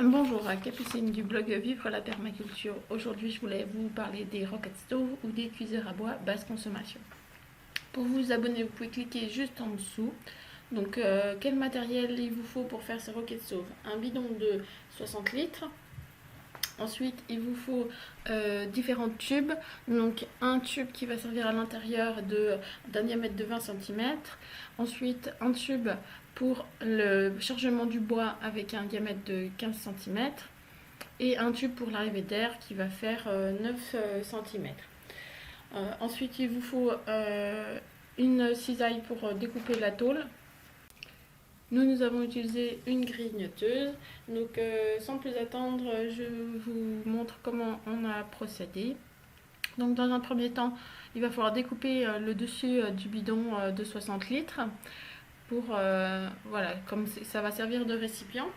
Bonjour, Capucine du blog Vivre la permaculture. Aujourd'hui, je voulais vous parler des rocket stoves ou des cuiseurs à bois basse consommation. Pour vous abonner, vous pouvez cliquer juste en dessous. Donc, quel matériel il vous faut pour faire ces rocket stoves? Un bidon de 60 litres. Ensuite, il vous faut différents tubes. Donc, un tube qui va servir à l'intérieur d'un diamètre de 20 cm. Ensuite, un tube pour le chargement du bois avec un diamètre de 15 cm. Et un tube pour l'arrivée d'air qui va faire 9 cm. Ensuite, il vous faut une cisaille pour découper la tôle. Nous avons utilisé une grignoteuse. Donc, sans plus attendre, je vous montre comment on a procédé. Donc, dans un premier temps, il va falloir découper le dessus du bidon de 60 litres. Voilà, comme ça va servir de récipient.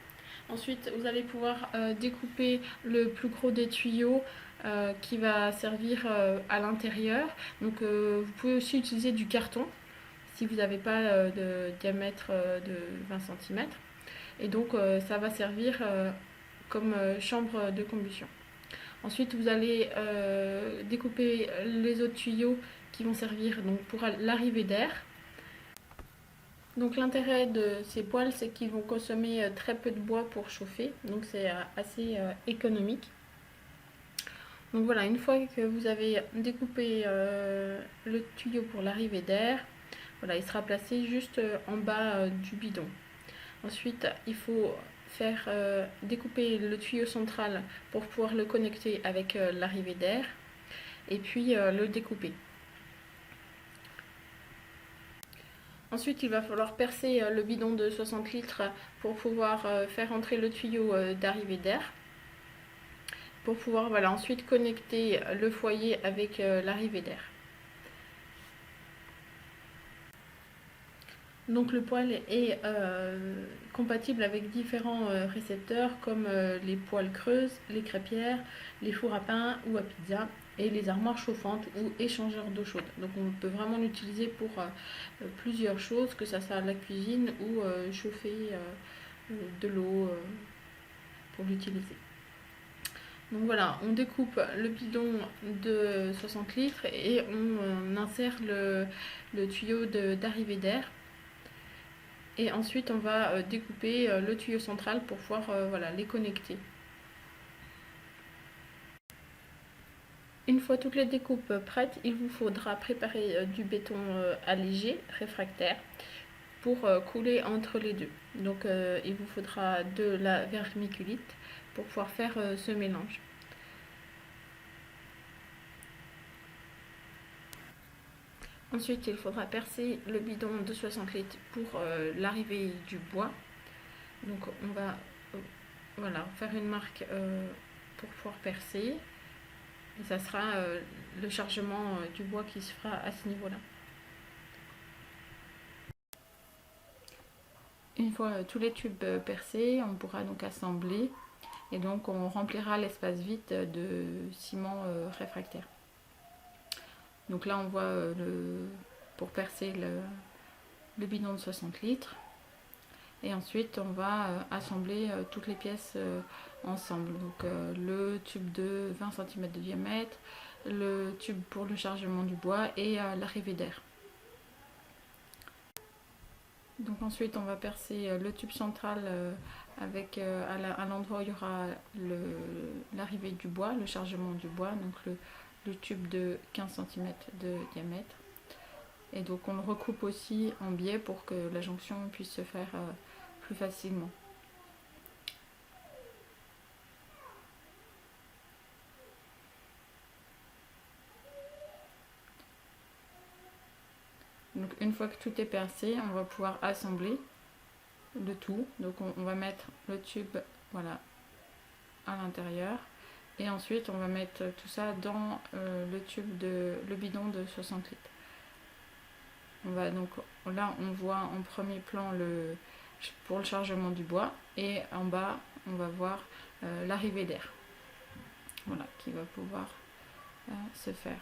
Ensuite, vous allez pouvoir découper le plus gros des tuyaux qui va servir à l'intérieur. Donc, vous pouvez aussi utiliser du carton si vous n'avez pas de diamètre de 20 cm. Et donc, ça va servir comme chambre de combustion. Ensuite, vous allez découper les autres tuyaux qui vont servir donc, pour l'arrivée d'air. Donc l'intérêt de ces poêles, c'est qu'ils vont consommer très peu de bois pour chauffer, donc c'est assez économique. Donc voilà, une fois que vous avez découpé le tuyau pour l'arrivée d'air, voilà, il sera placé juste en bas du bidon. Ensuite, il faut faire découper le tuyau central pour pouvoir le connecter avec l'arrivée d'air et puis le découper. Ensuite, il va falloir percer le bidon de 60 litres pour pouvoir faire entrer le tuyau d'arrivée d'air. Pour pouvoir ensuite connecter le foyer avec l'arrivée d'air. Donc le poêle est compatible avec différents récepteurs comme les poêles creuses, les crêpières, les fours à pain ou à pizza et les armoires chauffantes ou échangeurs d'eau chaude. Donc on peut vraiment l'utiliser pour plusieurs choses, que ce soit la cuisine ou chauffer de l'eau pour l'utiliser. Donc voilà, on découpe le bidon de 60 litres et on insère le tuyau d'arrivée d'air. Et ensuite, on va découper le tuyau central pour pouvoir les connecter. Une fois toutes les découpes prêtes, il vous faudra préparer du béton allégé, réfractaire, pour couler entre les deux. Donc il vous faudra de la vermiculite pour pouvoir faire ce mélange. Ensuite, il faudra percer le bidon de 60 litres pour l'arrivée du bois. Donc on va faire une marque pour pouvoir percer. Et ça sera le chargement du bois qui se fera à ce niveau-là. Une fois tous les tubes percés, on pourra donc assembler et donc on remplira l'espace vide de ciment réfractaire. Donc là on voit pour percer le bidon de 60 litres et ensuite on va assembler toutes les pièces ensemble. Donc le tube de 20 cm de diamètre, le tube pour le chargement du bois et l'arrivée d'air. Donc ensuite on va percer le tube central avec à l'endroit où il y aura l'arrivée du bois, le chargement du bois, donc le tube de 15 cm de diamètre. Et donc on le recoupe aussi en biais pour que la jonction puisse se faire plus facilement. Donc une fois que tout est percé, on va pouvoir assembler le tout. Donc on va mettre le tube à l'intérieur. Et ensuite on va mettre tout ça dans le bidon de 60 litres. Là on voit en premier plan pour le chargement du bois et en bas on va voir l'arrivée d'air. Voilà, qui va pouvoir se faire.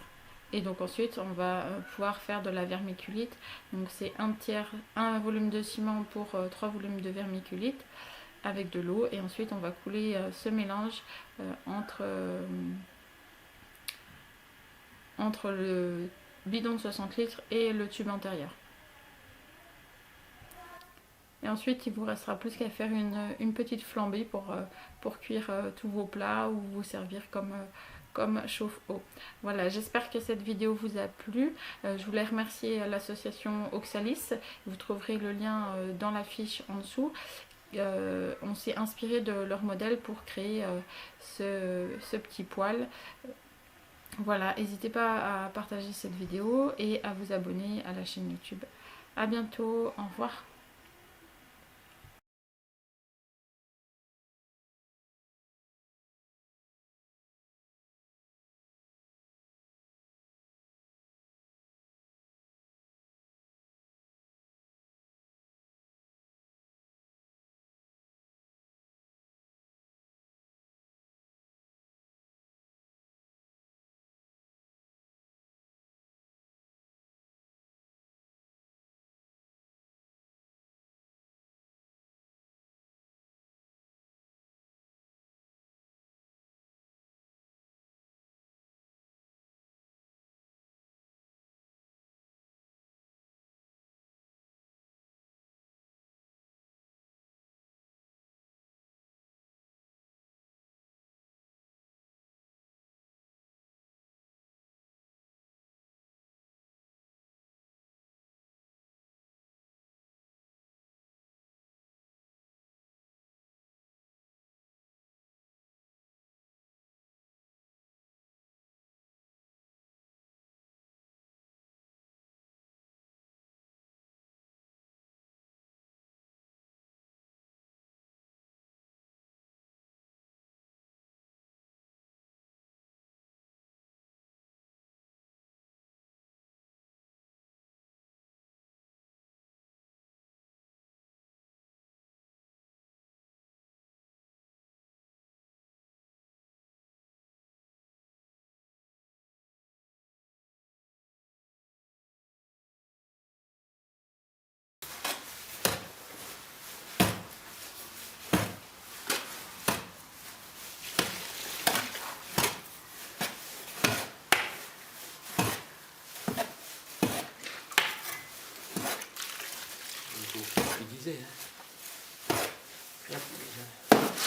Et donc ensuite on va pouvoir faire de la vermiculite. Donc c'est un volume de ciment pour 3 volumes de vermiculite. avec de l'eau et ensuite on va couler ce mélange entre le bidon de 60 litres et le tube intérieur. Et ensuite il vous restera plus qu'à faire une petite flambée pour cuire tous vos plats ou vous servir comme chauffe-eau. Voilà, j'espère que cette vidéo vous a plu. Je voulais remercier l'association Oxalis. Vous trouverez le lien dans la fiche en dessous. On s'est inspiré de leur modèle pour créer ce petit poêle. Voilà, n'hésitez pas à partager cette vidéo et à vous abonner à la chaîne YouTube. À bientôt, au revoir.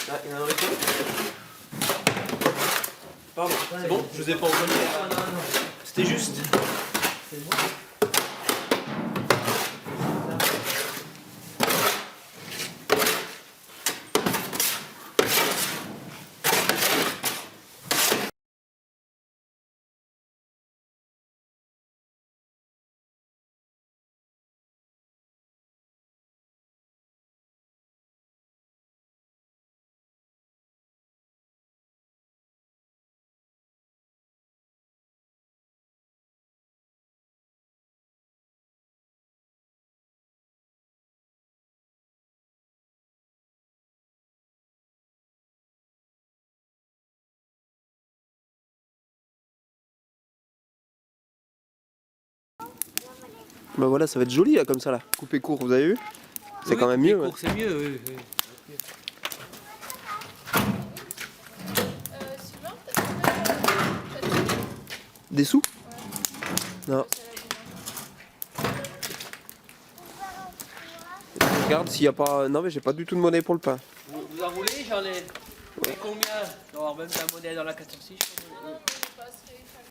Ah, il y en a dans les coins. Pardon, c'est bon, je vous ai pas entendu. C'était juste. Bah voilà, ça va être joli là comme ça là. Coupé court, vous avez vu? C'est Oui, quand même mieux. court, Ouais. c'est mieux, oui, oui. Des sous? Non. Regarde s'il y a pas. Non mais j'ai pas du tout de monnaie pour le pain. Vous en voulez? J'en ai. Oui. Combien? Je dois avoir même la monnaie dans la 406.